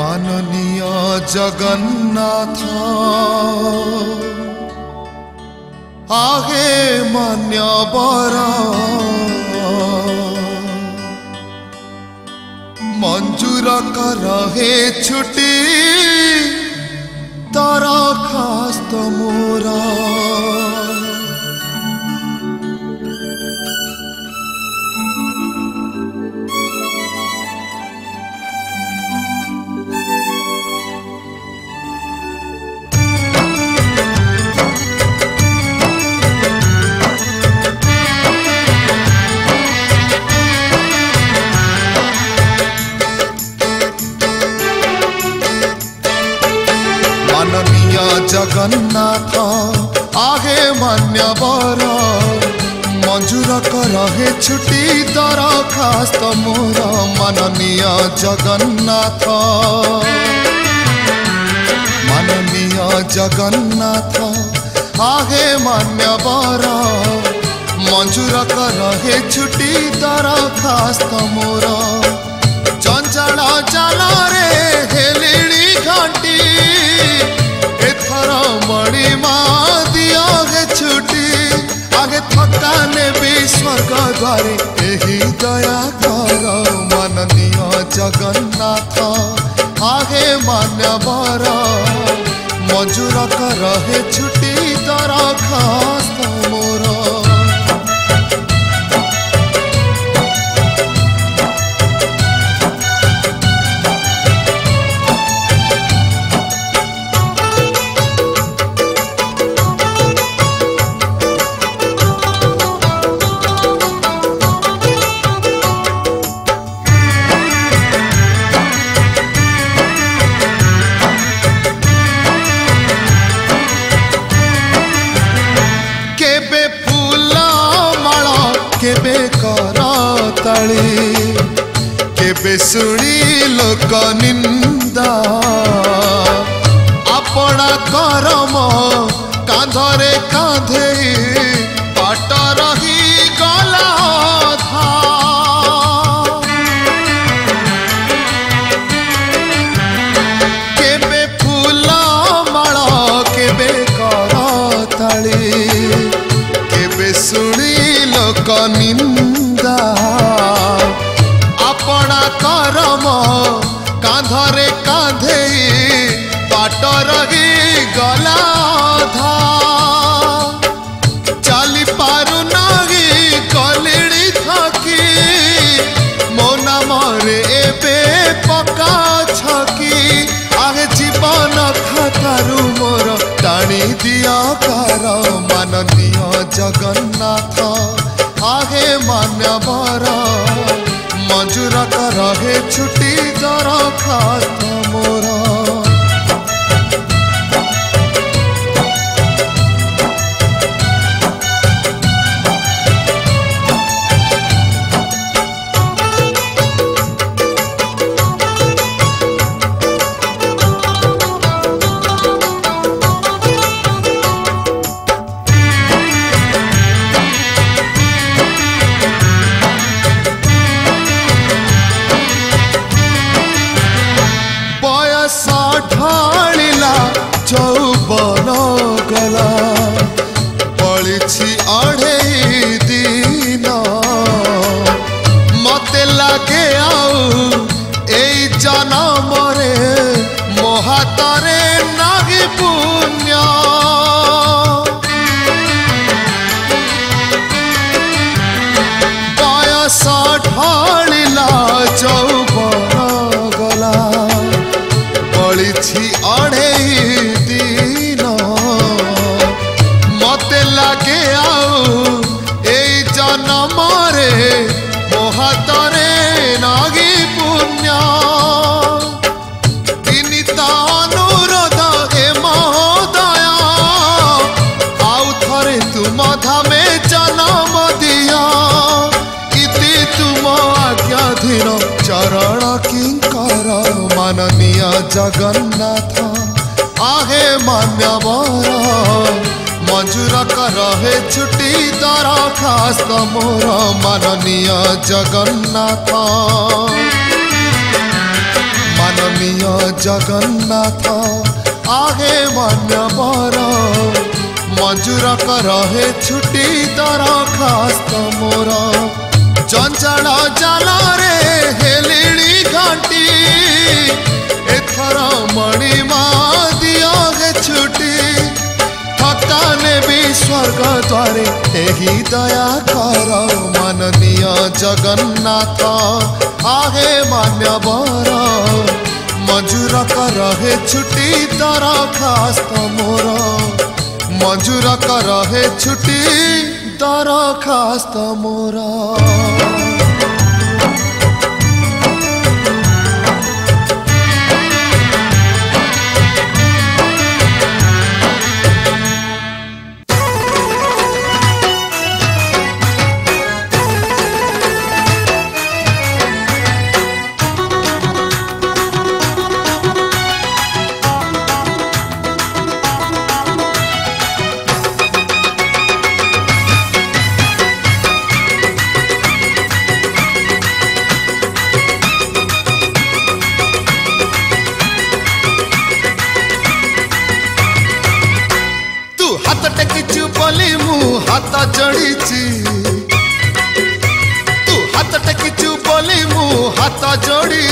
माननीय जगन्नाथ आगे मान्यवर मंजूर कर हे छुट्टी दरखास्त मोरा जगन्नाथ आगे मान्यवर मंजूर कर हे छुट्टी दरखास्त मोर माननीय जगन्नाथ आगे मान्यवर मंजूर कर हे छुट्टी दरखास्त मोर जंजाल जाल रे हेलिणी घंटी मणिमा दिया गे छुट्टी आगे थकाने भी स्वर्ग द्वारे यही दया कर माननीय जगन्नाथ आगे मान्यवर मंजूर कर हे छुट्टी दरखास्त मोर केबे सुनी लोक निंदा अपना करम कांधरे कांधे पाट रही गला था केबे फूल माला केबे करताली केबे सुनी लोक निंदा अपना करम कांधरे कांधे पाट रही गला था चली पारु नहीं कलिड़ी थकी मो नाम रे एबे पका छकी आगे जीवन खातारू मोर टाणी दिया कर माननीय जगन्नाथ आगे मान्यवर मंजूर कर हे छुट्टी दरखास्त मोर चौबन गला पड़ी अढ़े दिन मते लगे आउ एई जन्म रे मो हातरे नागी पुण्य बयस ढलिला चौबन गला पड़ी अढ़े लगे आउ एई जन्म रे मो हातरे नागी पुण्य विनीत अनुरोध ए महोदया आउ थरे तुम धामे जन्म दिया इति तुम आज्ञाधीन चरण किंकर माननीय जगन्नाथ आहे मान्यवर मंजूर कर हे छुट्टी दरखास्त मोर माननीय जगन्नाथ। माननीय जगन्नाथ आहे मान्यवर मंजूर कर हे छुट्टी दरखास्त मोर जंजाल जाला रे हेलिणी घाटी एथर मणिमा दिया गे छुट्टी थकाने भी स्वर्ग द्वारे एही दया कर माननीय जगन्नाथ आहे मान्यवर मंजूर कर हे छुट्टी दरखास्त मोर मंजूर कर हे छुट्टी दरखास्त मोर हाथ जोड़ी तू हाथ टेकिचु बोली मु हाथ जोड़ी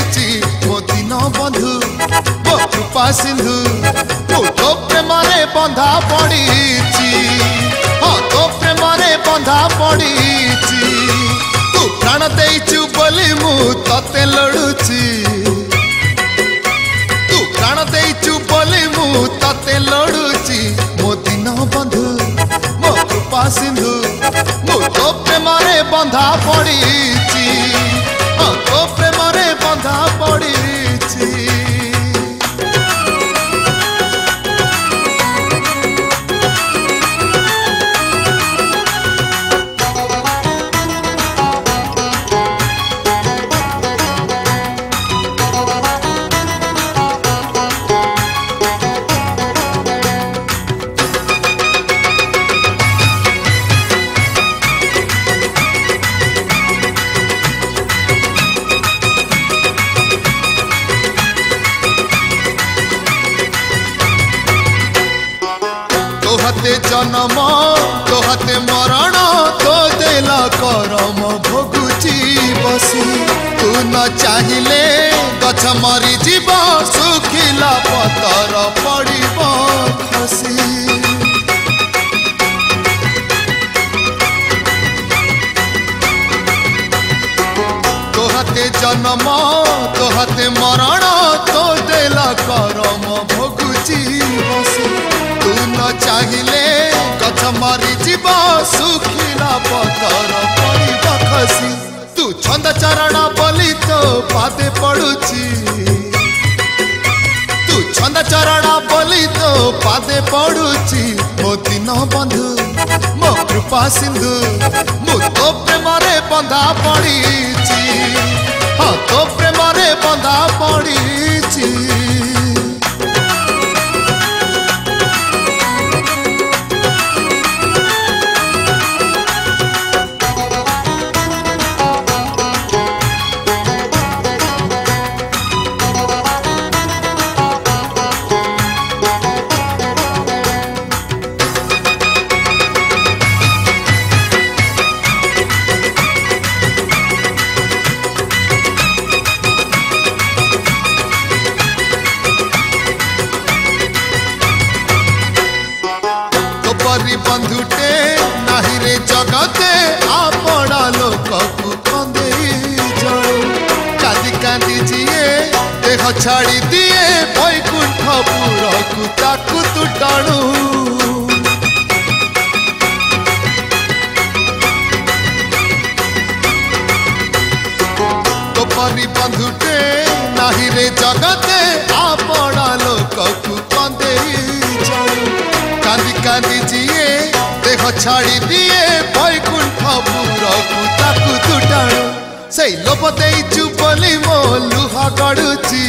मो दिन बंधु मो कृपा सिंधु मु तो प्रेम बंधा पड़ी हाँ तो प्रेम बंधा पड़ी तू प्राण देचु बोली मु तते लड़ुची तू प्राण देचु बोली मु तते लड़ुची मो दिन बंधु कृपा सिंधु मु तो प्रेम बंधा पड़ी तो प्रेम बंधा पड़ी तोहते जन्म तोहते मरण तो देला करम भोगुची बसी तू न चाहिए गछ मरी जीव सुखिला पतर पड़ब खसी तोहते जन्म तोहते मरण तो देला करम भोगुची बसी तू न चाहिए गछ मरी जीव सुखिला पतर पड़ब खसी तू छंद चरण बोली तो पादे पड़ुची तू छंद चरण बोली तो पादे पड़ुची मो दिन बंधु मो कृपा सिंधु मु तो प्रेम बंधा पड़ी हाँ तो प्रेम बंधा पड़ी बंधुटे नाही रे जगते आपड़ा लोक को कंदे जाओ कांदी कांदी जिए देह छाड़ी दिए वैकुंठपुर को ताकू तू टाणु तो परी बंधुटे नाही रे जगते आपड़ा लोक को कंदे जाओ कांदी कांदी जिए देह छाड़ी दिए वैकुंठपुर को ताकू तू टाणु से लोभ देचु बोली मो लुहा गड़ुची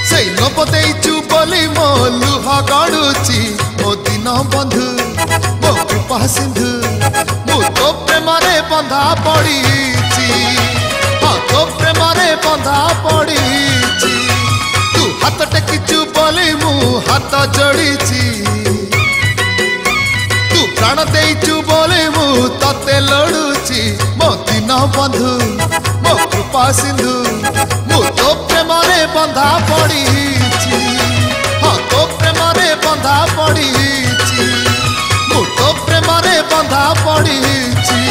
से लोभ देचु बोली मो लुहा गड़ुची मो दिन बंधु मो कृपा सिंधु मु तो प्रेम बंधा पड़ी हाँ तो प्रेम बंधा पड़ी हाथ टेकिचु बोली मु हाथ जोड़ीची तू प्राण देइचु बोली मु तते लड़ुची मो दिन बंधु मो कृपा सिंधु मु तो प्रेम रे बंधा पड़ीची हाँ तो प्रेम रे बंधा पड़ीची मु तो प्रेम रे बंधा पड़ीची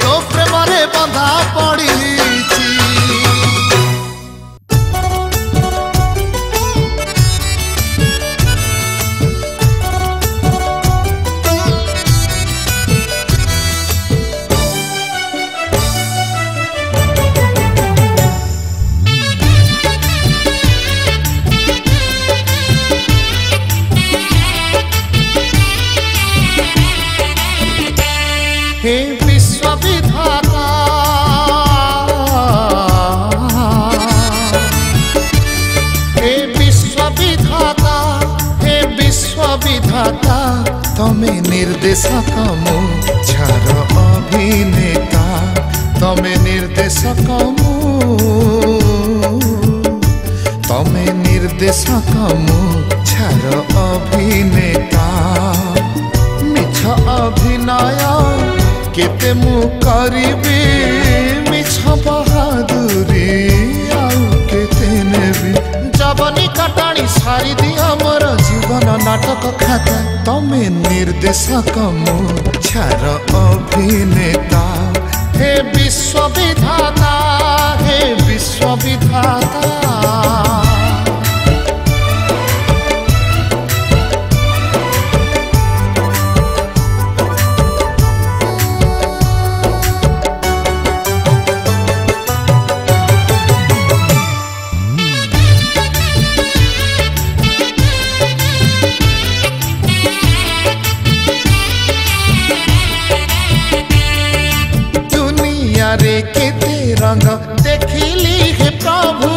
तो प्रेम रे बंधा पड़ीची हे विश्वविधाता हे विश्वविधाता हे विश्वविधाता तमे निर्देशक मु छार अभिनेता तमे निर्देशक मु तमे निर्देशक मु छार अभिनेता मिछ अभिनय केते मु करिबी मिछ बहादुरी आउ केते नेबी जबनी कटाणी सारी दिया मोर जीवन नाटक खाता तमे निर्देशक मु छार अभिनेता हे विश्वविधाता हे विश्वविधाता रे केते रंग देखिली हे प्रभु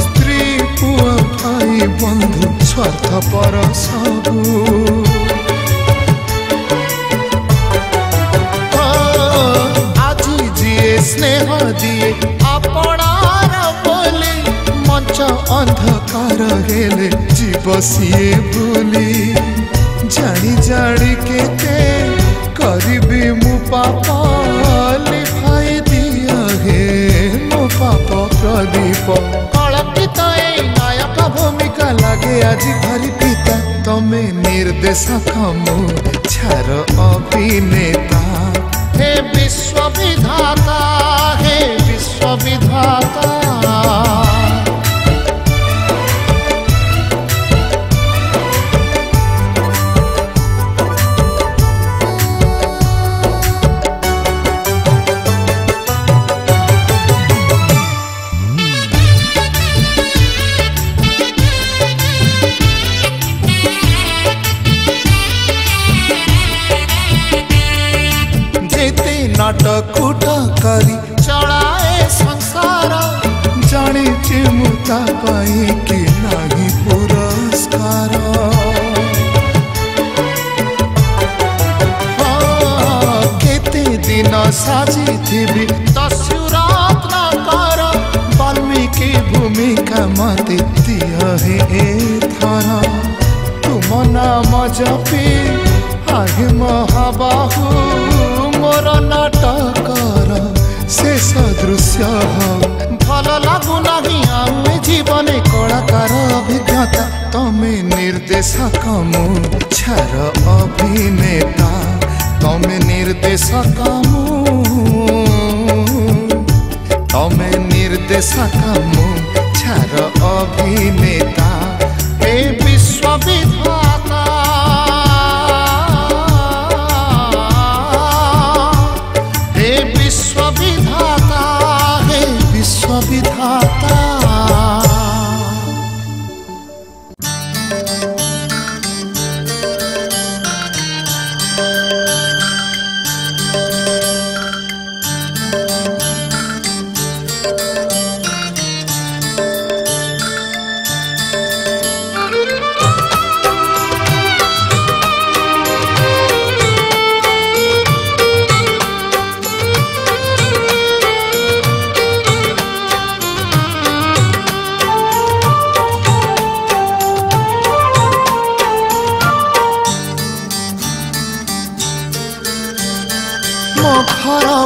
स्त्री पुआ भाई बंधु स्वार्थ पर सबु आज जिए स्नेह दिए अपनार बोली मंच अंधकार हेले जीव सिए भूली जानी जानी केते करिबी मु पापा लिखाई दिया हे मो पाप प्रदीप कलंकित नायक भूमिका लगे आज भारी पिता तमे निर्देशक मु छार अभिनेता हे विश्वविधाता हे विश्वविधाता नाटकूट करी चलाए संसार जानी चिमुता पाई कि नाही पुरस्कार केते दिन साजी थी दस्युरात न कर वाल्मीकि भूमिका मते दिया हे थर तुम नाम जपी आहे महाबाहु मोर नाटकर शेष दृश्य भल लागू नहीं आमे जीवन कलाकार अभिज्ञता तमे निर्देशक मु छार अभिनेता तमे निर्देशक मु तमे निर्देशक मु छार अभिनेता हे विश्वविधाता विश्वविधाता हे विश्वविधाता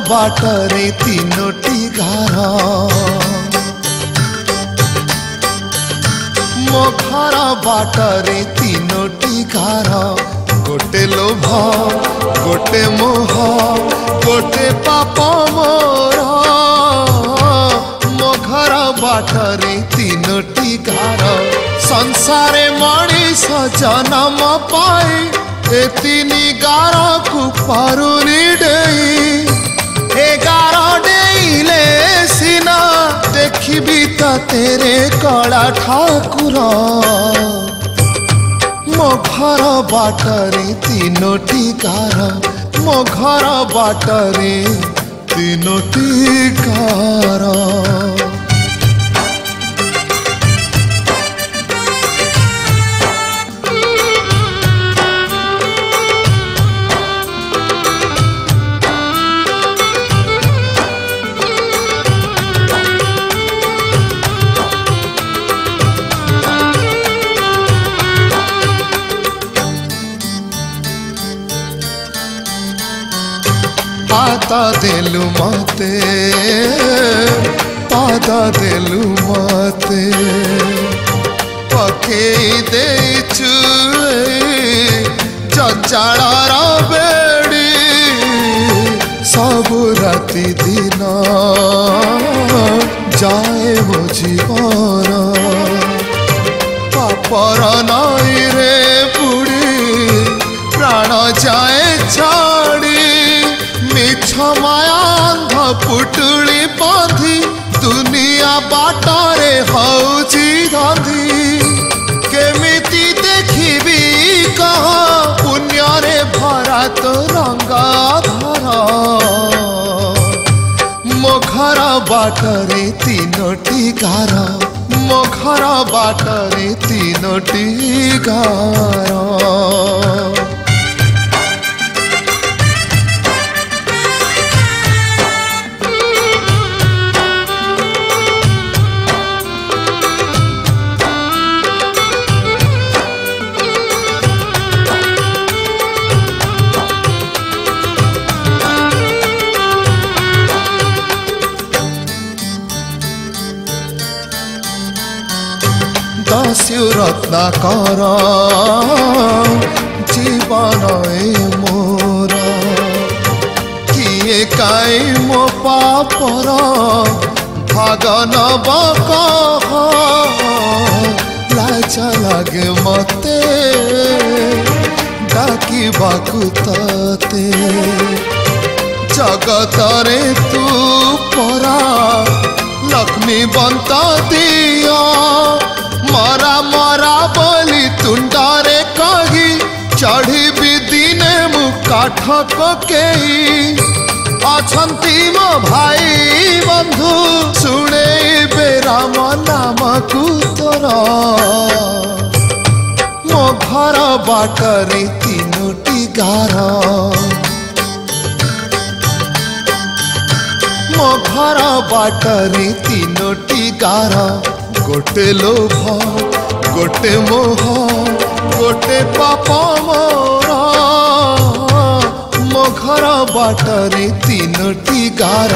बाटरे तीनोटी घर मो घर बाटरे तीनोटी घर गोटे लोभ गोटे मोह गोटे पाप मोर मो घर बाटरे तीनोटी घर संसारे मनीष जन्म पाई ए तीनी गार को पारुनी डेई ए गार डेइले सिना देखिबी तो तेरे कला ठाकुर मो घर बाटरे तीनोटी गार मो घर बाटरे तीनोटी गार पाता देलु मते पादा देलु मते पकेई देचु चंचाळार बेड़ी सबु राति दिन जाए मो जीवन पापर नई रे बुड़ी प्राण जाए छाड़ी मिछ माया अंध पुटुली बांधी दुनिया बाटरे हौची धांधी केमिति देखिबी कह पुण्य रे भरा तो रंगाधर मो घर बाटरे तीनोटी गार मो घर बाटरे तीनोटी गार दास्यु रत्नाकर जीवन ए मोर किए काई मो पापर भाग नब कह लाज लागे मते डाकिबाकु तते जगतरे तू परा लक्ष्मी बंत दिया मरा मरा बोली तुंडारे कही चढ़ी भी दिने मु काठ पकेई अछंती मो भाई बंधु शुणे राम नाम को तोर मो घर बाटरे तीनोटी गार मो घर बाटरे तीनोटी गार गोटे लोभ गोटे मोह गोटे पाप मोर मो घर बाटरे तीनोटी गार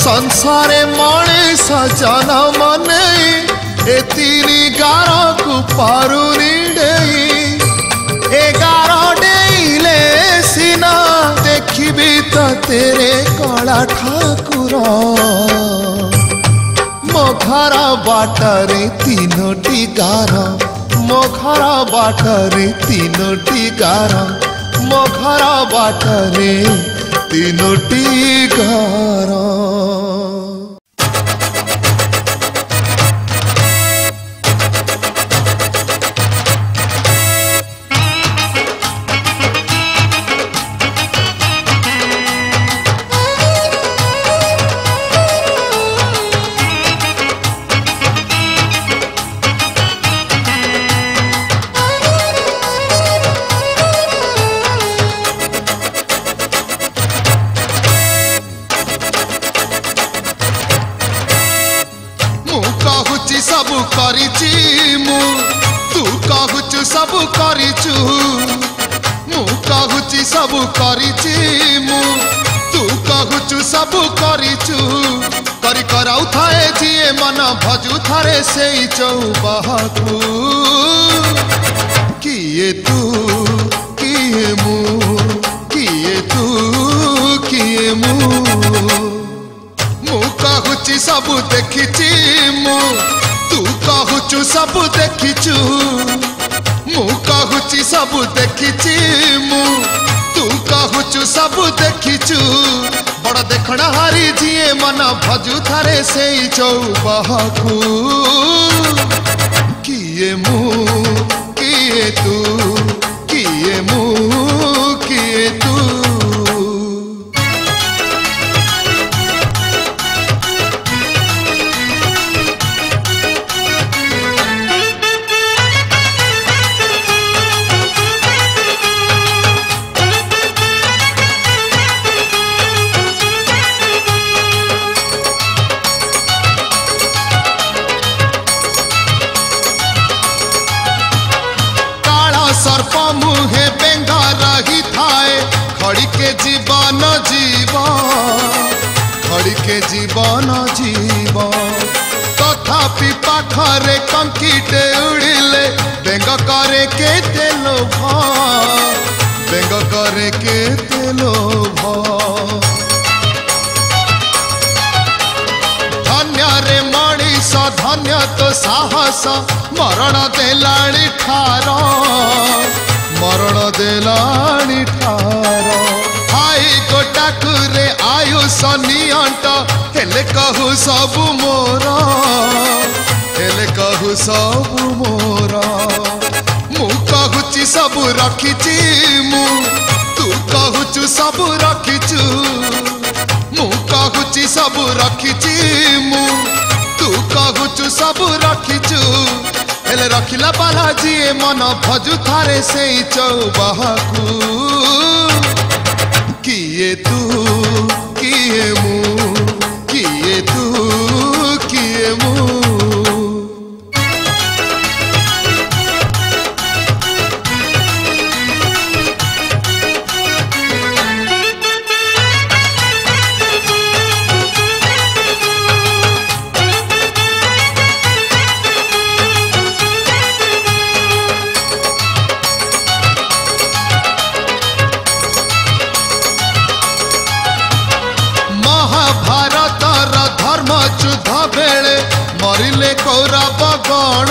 संसारे मनीष जन्म नहीं ए तीनी गार को पारुनी डेई ए गार डेइले सिना देखिबी तो तेरे कला ठाकुर मो घर बाटरे तीनोटी गार मो घर बाटरे तीनोटी गार मो घर बाटरे तीनोटी गार सबु करिची मु तू कहूचु सबु करिचु मु कहूची सबु करिची मु तू कहूचु सबु करिचु करी कराउ थाए जिए मन भजु थारे से चौबाहु किए तू किए मु किए तू किए मु कहूची सबु देखिची मु तू कहूचु सबु देखिचु मु कहूची सबु देखिची मु तू कहूचु सबु देखिचु बड़ देखण हारी जिए मन भजु थारे से चौबाहु किए मु किए तू किए मु किए तू सर्प मुहे बेंगा रही थाए खड़ी के जीवन खड़ी के जीवन तथापि पाखरे कंकीटे उड़िले बेंग करे के लोभ बेंग करे के लोभ धन्य रे मणिष धन्य तो साहस मरण देलाणी ठार मरण देलाणी ठार हाई गोटाकुरे आयुष नियंट हेले कहू सबु मोर हेले कहू सबु मोर मु कहूची सबु रखिची मु तू कहूचु सबु रखिचु मु कहूची सबु रखिची मु तू कहूचु सबु रखिचु हेले रखिला पाला जिए मन भजु थारे से चौबाहु किए तू किए मु किए तू किए मु युद्ध बेले मरिले कौरव गण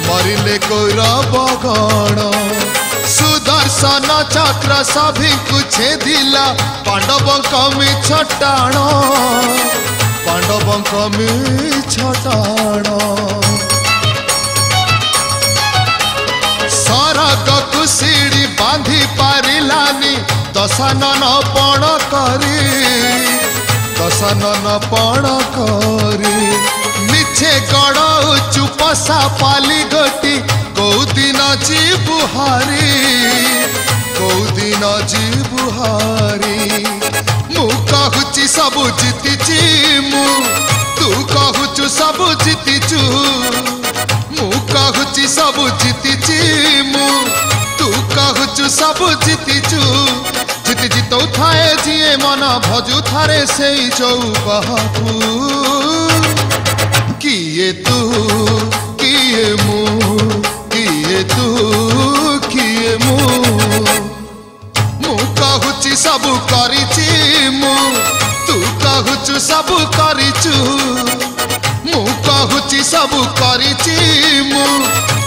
मरिले कौरव गण सुदर्शन चक्र सभी छेदिला पांडवंक मिछ टाण पांडवंक मिछ टाण सरग कुशिड़ी बांधी पारिलानी दशानन पण करी दशानन पण करी मिछे गड़ चुपसा पाली गटी कौदिन जीबुहारी कौदिन जीबुहारी मु कहूची सबु जीतिची मु तू कहूचु सबु जीतिचु मु कहूची सबु जीतिची मु तू कहूचु सबु जीतिचु जीति जीतौ थाए जिए मन भजु थारे से चौबाहु किए तू किए मु किए तू किए मु कहूची सबु करिची मु तू कहूचु सबु करिचु मु कहूची सबु करिची मु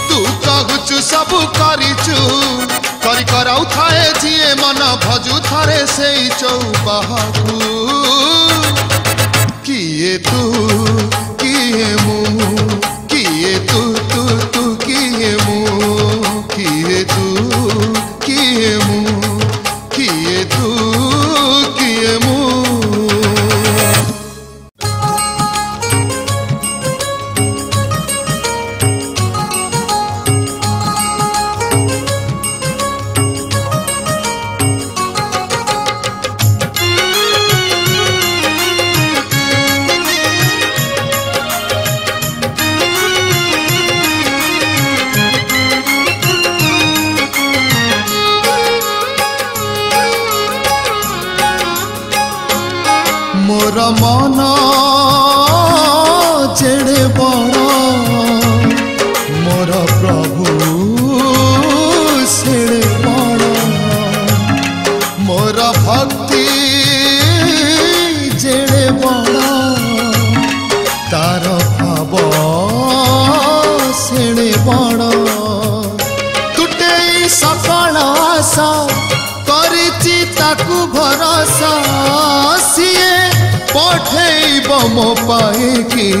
तू कहूचु सबु करिचु करी कराउ थाए जिए मन भजु थारे से चौबाहु किए तू किए मु किए तू तू तू किए मु किए तू किए मु किए तू किए मु मन जेड़े बड़ मोर प्रभु सेड़े बड़ मोर भक्ति जेड़े बड़ तार भाव सेड़े बड़ तुटे सकल आशा करिछि ताकु भरोसा सिए पठेइब मो पाइकी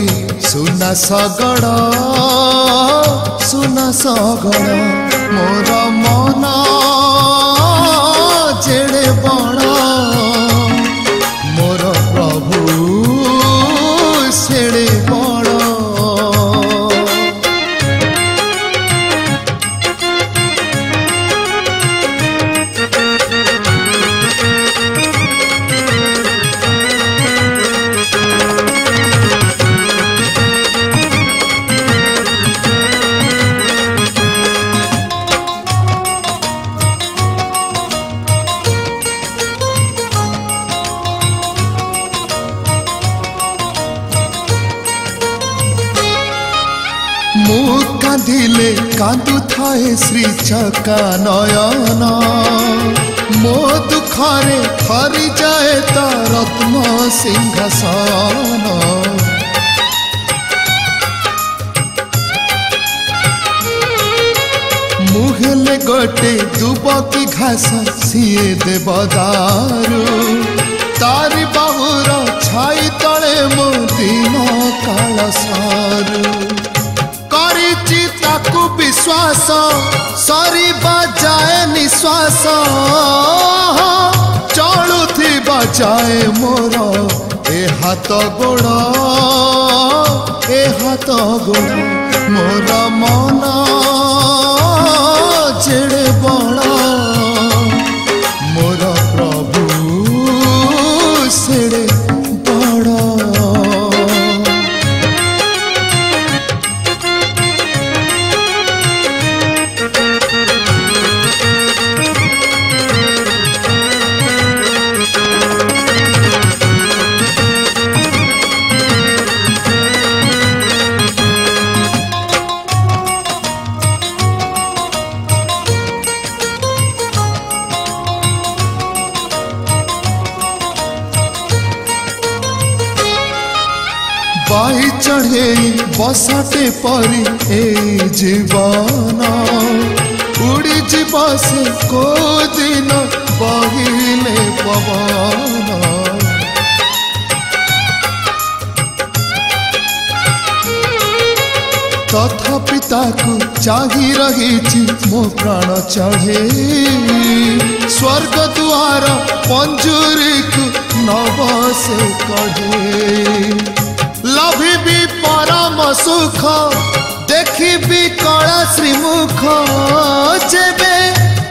सुना सगड़ मोर मन जेड़े बड़ मोर प्रभु सेड़े बड़ कांदिले कांदु थाए श्री चका नयन मो दुखरे हरि जाए ता रत्न सिंहासन मुहेले गोटे दुबकी घास सीए देवदारू तारी बाहुर छाई तले मो दिन काल सारू ताकु विश्वास सरी बजाए निश्वास चलुथी बजाए मोर ए हाथ गोड़ मोर मन जेड़े बड़ मोर प्रभु सेड़े बड़ बाई चढ़े बसाटे परी ए जीवन उड़ी जीवा से को दिन बहिले पवन तथापि ताकु चाही रही मो प्राण चढ़े स्वर्ग द्वार पंजुरी को नव से कढ़े लभिबी परम सुख देखिबी कला श्रीमुख जेबे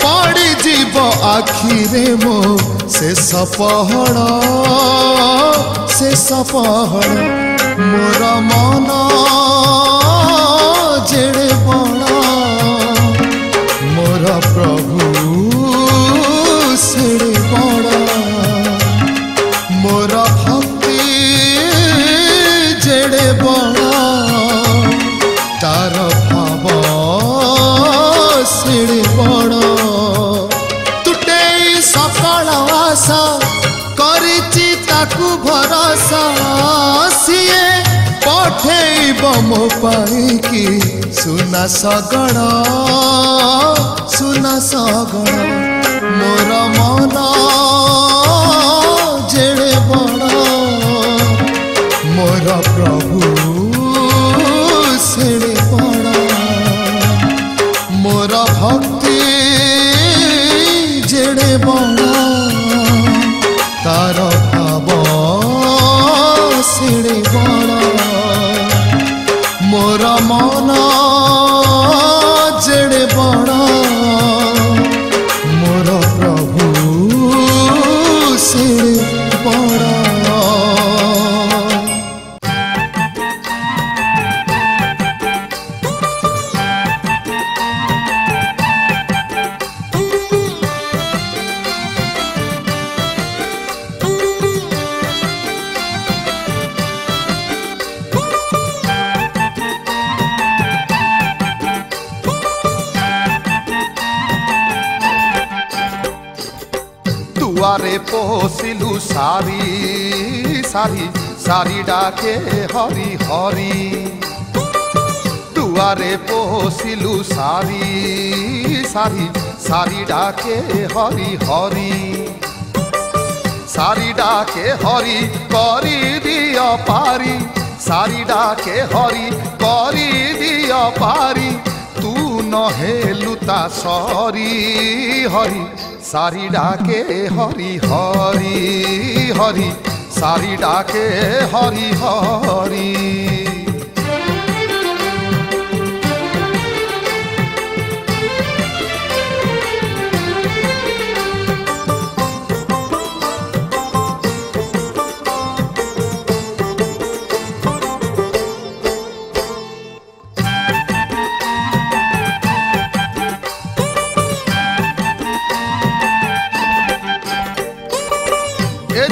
पड़ी जीव आखिरे मो शेष पहड़ मोर मन जेड़े बड़ मोर प्रभु सेड़े बड़ मोर भक्ति जेड़े बड़ तार भाव सेड़े बड़ तुटे सकल आशा करिछि ताकु भरोसा सिए पठेइब मो पाइकी सुना सगड़ मोर मन जेड़े बड़ मोर प्रभु सेड़े बड़ मोर भक्ति जेड़े बड़ तार भाव सेड़े बड़ मोर मन जेड़े बड़ मोर प्रभु सेड़े बड़। दुआरे पोसिलु सारी सारी सारी डाके हरि हरि दुआरे पोसिलु सारी सारी सारी डाके हरि हरि सारी डाके हरि करी दिया पारी सारी डाके हरि करी दिया पारी तू न हेलुता सरी हरि सारी डाके हरि हरि हरि सारी डाके हरि हरि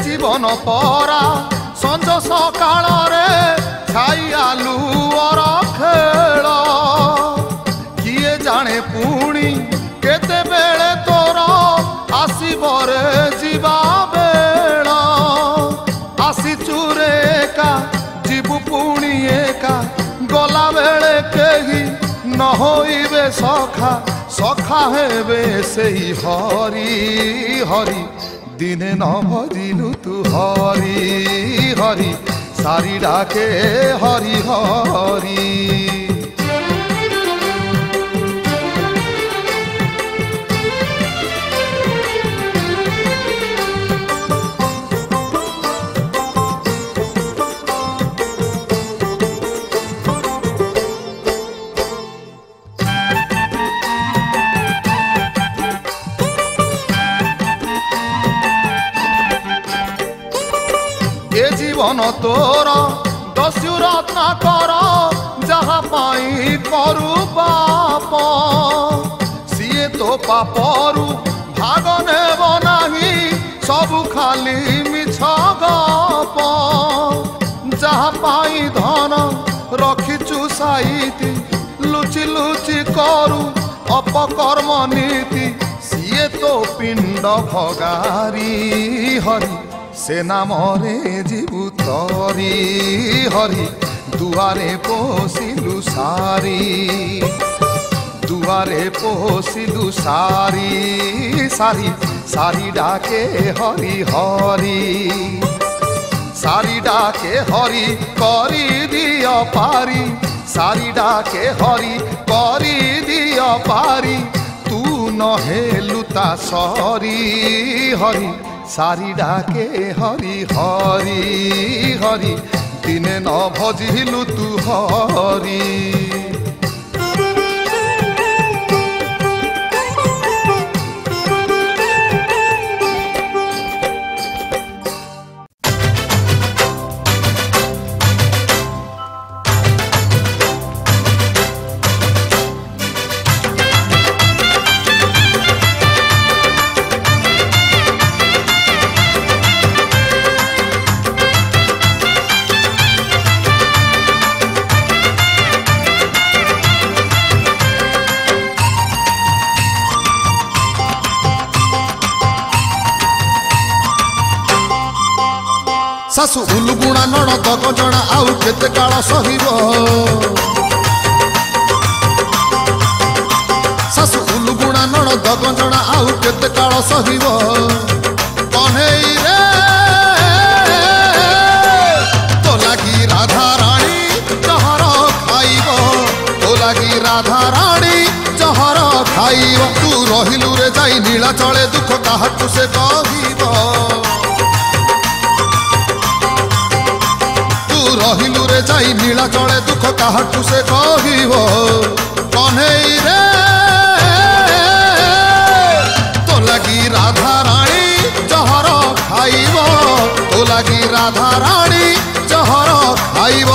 जीवन परा संज सकाल छाई आलुअर खेल किए जाने पुणी केते बेले तोर आसबरे जीवा बेल आसीचु रे एका जीवु पुणी एका गला बेले केही न होइबे सखा सखा हेबे सेही हरि हरि दिने न भजिलु तू हरि हरि सारी डाके हरि हरि जीवन तोर दस्यु रत्ना कर जहाँ पाई करू पाप सीए तो पापरु भाग नेब नाही सबु खाली मिछ गप जहाँ पाई धन रखिचु साइति लुचि लुचि करू अपकर्म नीति सीए तो पिंड भगारी हरि से नामरे जीवु तरी हरि दुआरे पोसिलु सारी दुआरे पोसिलु सारी सारी सारी डाके हरि हरि सारी डाके हरि करी दिया पारी सारी डाके हरि करी दिया पारी तू न हेलुता सरी हरि सारी डाके हरि हरि हरि दिने न भजिलु तू हरि सासु उलुगुणा नणद गजणा आउ केते काल सहिब सासु उलुगुणा नणद गजणा आउ केते काल सहिब कन्हई रे तो लागी राधा रानी जहर खाइब तो लागी राधा रानी जहर खाइब तू रहिलु रे जाई नीलाचले दुख काहाकु से कहिब रहिलु रे जाई नीलाचले दुख काहाकु से कहिब कन्हई रे तो लागी राधा रानी जहर खाइब तो लागी राधा रानी जहर खाइब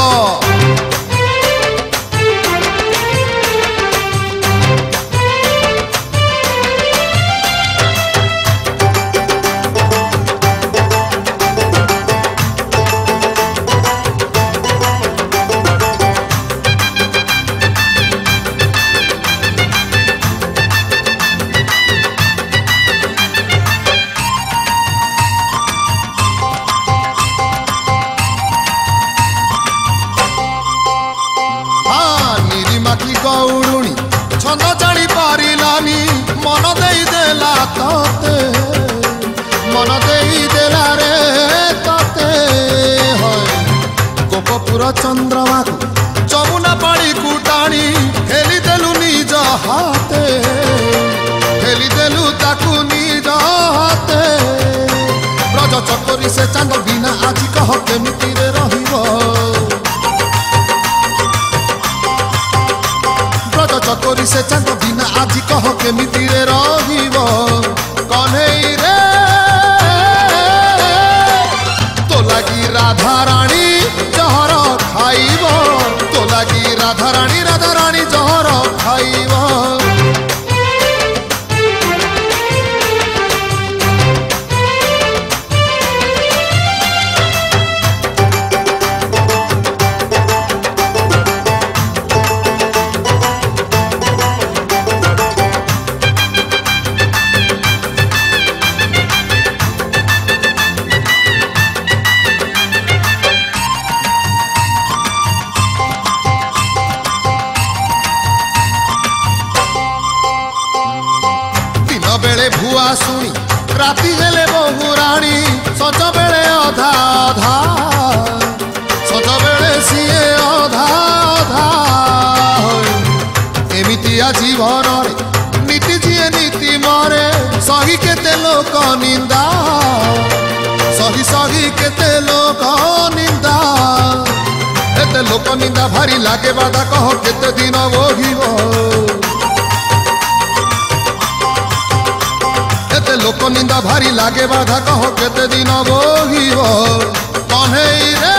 चंद्रमा को जमुना पानी को टाणी हेली देलु निज हाथे हेली देलु ताकू निज हाथे ब्रज चकोरी से चांद बिना आज कह केमिति रे रहिबो ब्रज चकोरी से चांद बिना आज कह केमिति रे रहिबो कन्हई रे तो लगी राधा रानी जहर खाइब तो लगी राधा रानी जहर खाइब भुआ शुणी राति हेले बहु राणी सज बेले अधा अधा सज बेले सीए अधा अधा एमितिया जीवन नीति जीए नीति मरे सही केते लोक निंदा सही सही केते लोक निंदा एते लोक निंदा भारी लागे बाधा कह केते दिन बोहिब लोक निंदा भारी लागे बाधा कह केते दिन बोहिब कन्हई रे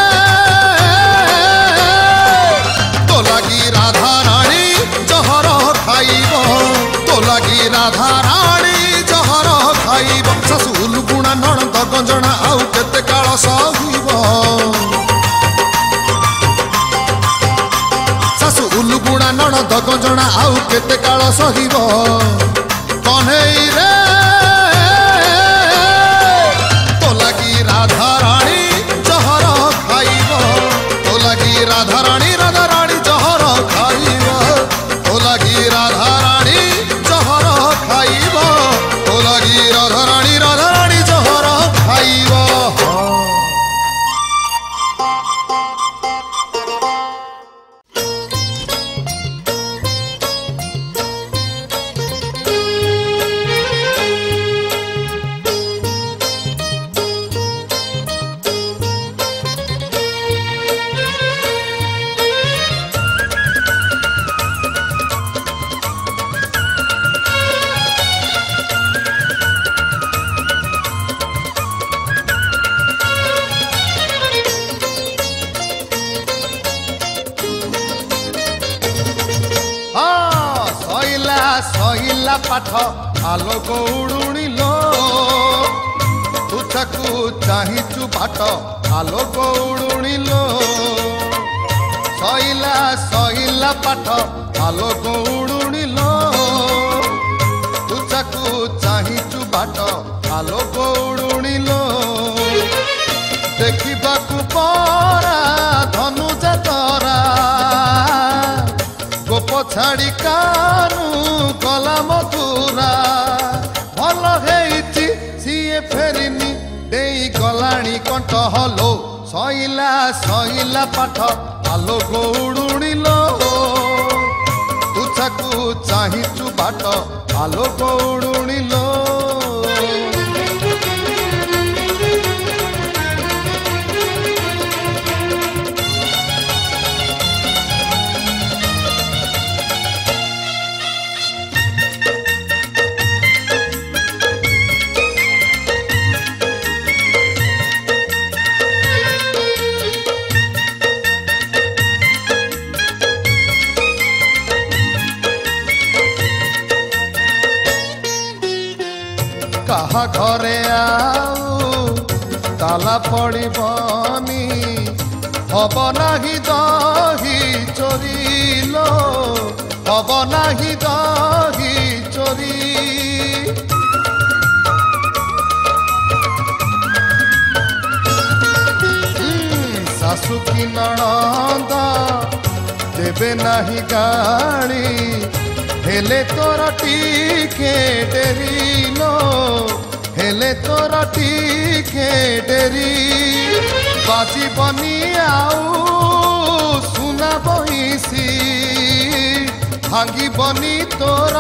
तो लगी राधा रानी जहर खाइब तो लगी राधा रानी जहर खाइब शाशु लुगुणा नणंद गंजना आउ केते काल सहिब शाशु लुगुणा नणंद गंजना आउ केते काल सहिब कन्हई रे राधा रानी जहर खाइब तो लगी राधा रानी जहर खाइब तो लगी राधा रानी जहर खाइब सहिला पाठ आलोक उड़ुणीलो तुझाकू चाहिचु बाट आलोक उड़ुणीलो सहिला पाठ आलोक उड़ुणीलो तुझाकू चाहिचु बाट आलोक उड़ुणीलो देखिबाकू परा धनु जातरा गोप छाड़ी कानू गला मथुरा भल हेइची सीए फेरिनी देई गलाणी कंठ हलो सहिला पाठ आलोक उड़ुणीलो तुझाकू चाहिचु बाट आलोक उड़ुणीलो कहा घरे आउ ताला पड़बनी हब नाही दही चोरी लो हब नाही दही चोरी सासु की नणंद देवे नाही गाड़ी हेले तोरा टीके डेरी लो हेले तोरा टीके डेरी बाजी बनी आऊ सुना बहिसी भांगी बनी तोर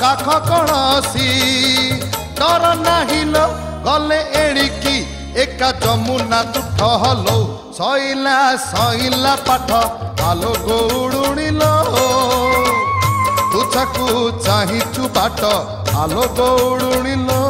काख कणसी डर नाहिलो गले एणिकी एका जमुना तुठ हलो सैला सैला पाठ आलो गौड़ुणीलो तुझाकू चाहिचु बाट आलो गौड़ुणीलो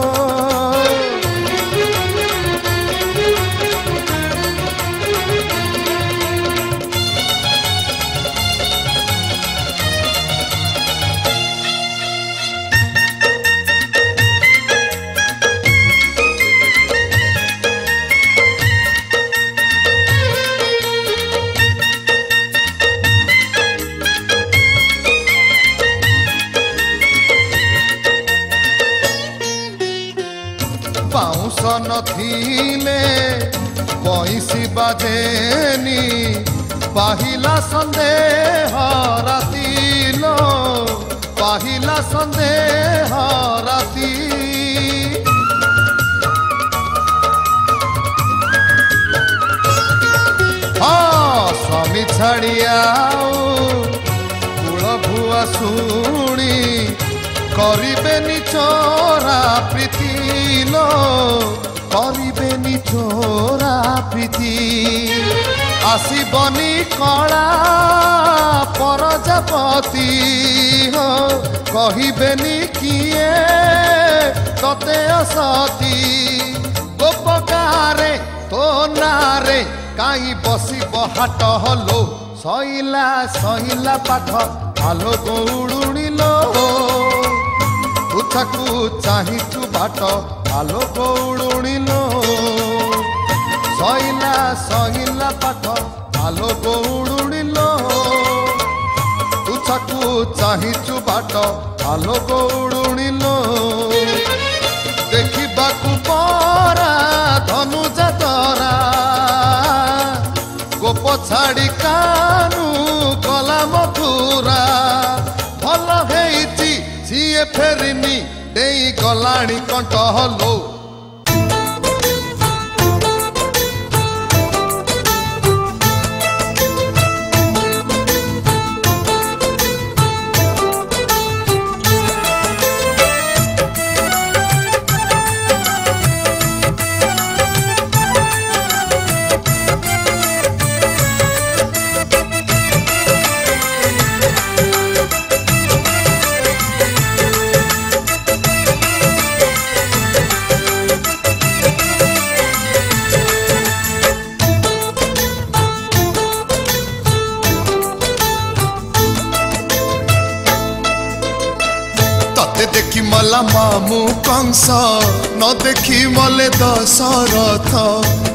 बाउंस नथिले बइसी बाजेनी पाहिला संदेह रातिलो पाहिला संदेह राति हाँ स्वामी छाड़िया कूल भुआ शुणी करिबेनी चोरा प्रीति लो करिबेनी चोरा प्रीति आसीबनी कला प्रजापति हो कहिबेनी किए तते असती गोपकारे तो नारे काई बसी बहाट हलो सैला सैला पाठ आलो गौड़ुणीलो तुझाकू चाहिचु बाट आलो गौड़ुणीलो सैला सैला पाठ आलो गौड़ुणीलो तुझाकू चाहिचु बाट आलो गौड़ुणीलो देखिबाकू परा धनुजा तरा गोप छाड़ी कानू गला मथुरा भल हेइची सीए फेरिनी देई गलाणी कंठ हलो देखी मला मामू कंस न देखी मले दशरथ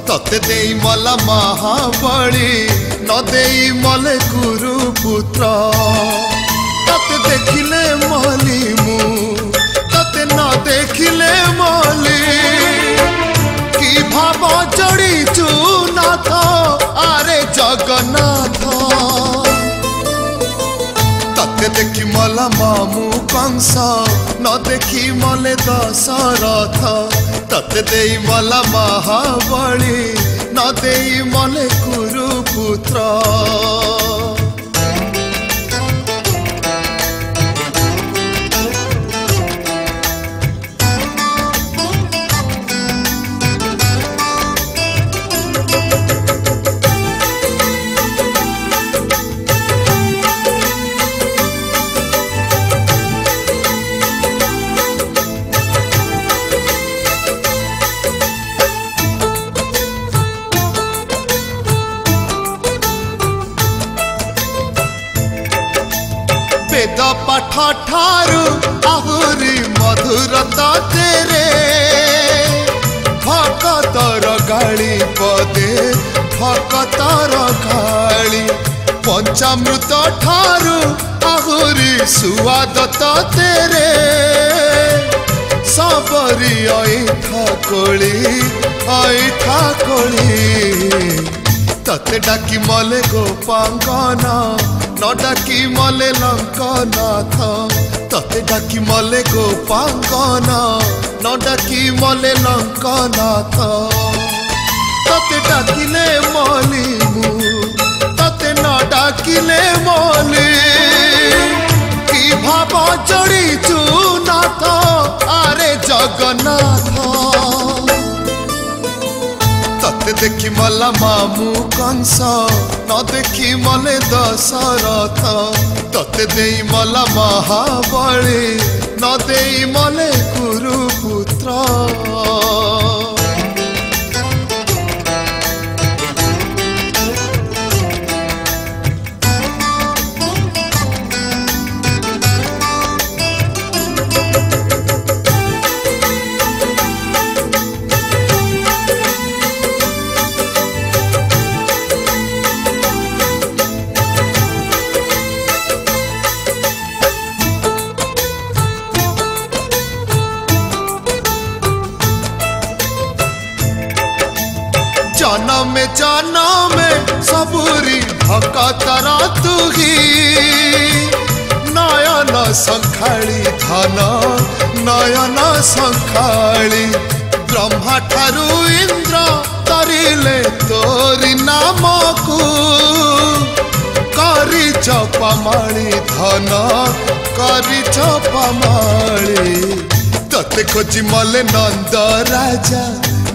तते देई मला महाबली न देई मले गुरुपुत्र तते देखिले मली मु तते न देखिले मली की भाव जड़ीचु नाथ आरे जगन्नाथ तते देखी मला मामू कंस न देखी मले दशरथ तते देई मला महाबली न देई मले गुरुपुत्र वेद पाठ ठारू आहुरी मधुर तेरे भक्तर गाड़ी पदे भक्तर गाड़ी पंचामृत ठारू आहुरी सुवाद तेरे सबरी ऐठा कोली तते डाकी मले गोपांगना न डाकी मले लंकनाथ तते डाकी मले गोपांगना न डाकी मले लंकनाथ तते डाकिले मली मु डाकिले मोली कि भाव जोड़ीचु नाथ आरे जगन्नाथ तते देखी मला मामू कंस न देखी मले दशरथ तते देई मला महाबली न देई मले कुरुपुत्र जनम सबूरी भकतर तुही नयन संखाली धन नयन संखाली ब्रह्मा ठारू इंद्र तरिले तोरी नाम को करी चपमाली धन करी चपमाली तते खोजी मले नंद राजा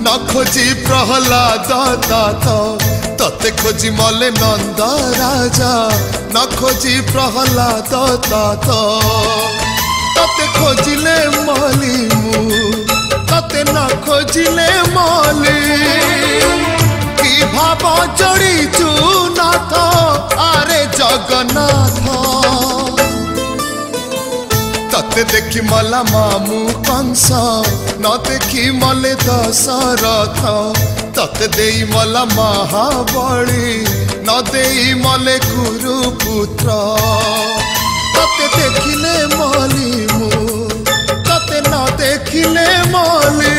न खोजी प्रहलाद तात तते खोजी मले नंद राजा न खोजी प्रहलाद तात तते खोजिले मली मु तते न खोजिले मली कि भाव जोड़ीचु नाथ आरे जगन्नाथ तते देखी मला मामू कंस न देखी मले दशरथ तते देई मला महाबली न देई मले कुरुपुत्र तते देखिले मली मु तते न देखिले मली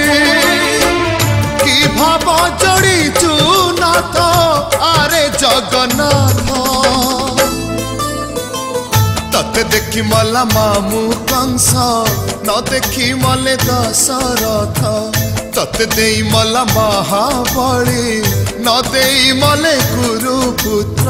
कि भाव जोड़ीचु नाथ आरे जगन्नाथ तते देखी मला मामू कंस न देखी मले दशरथ तते देई मला महाबली न देई मले कुरुपुत्र।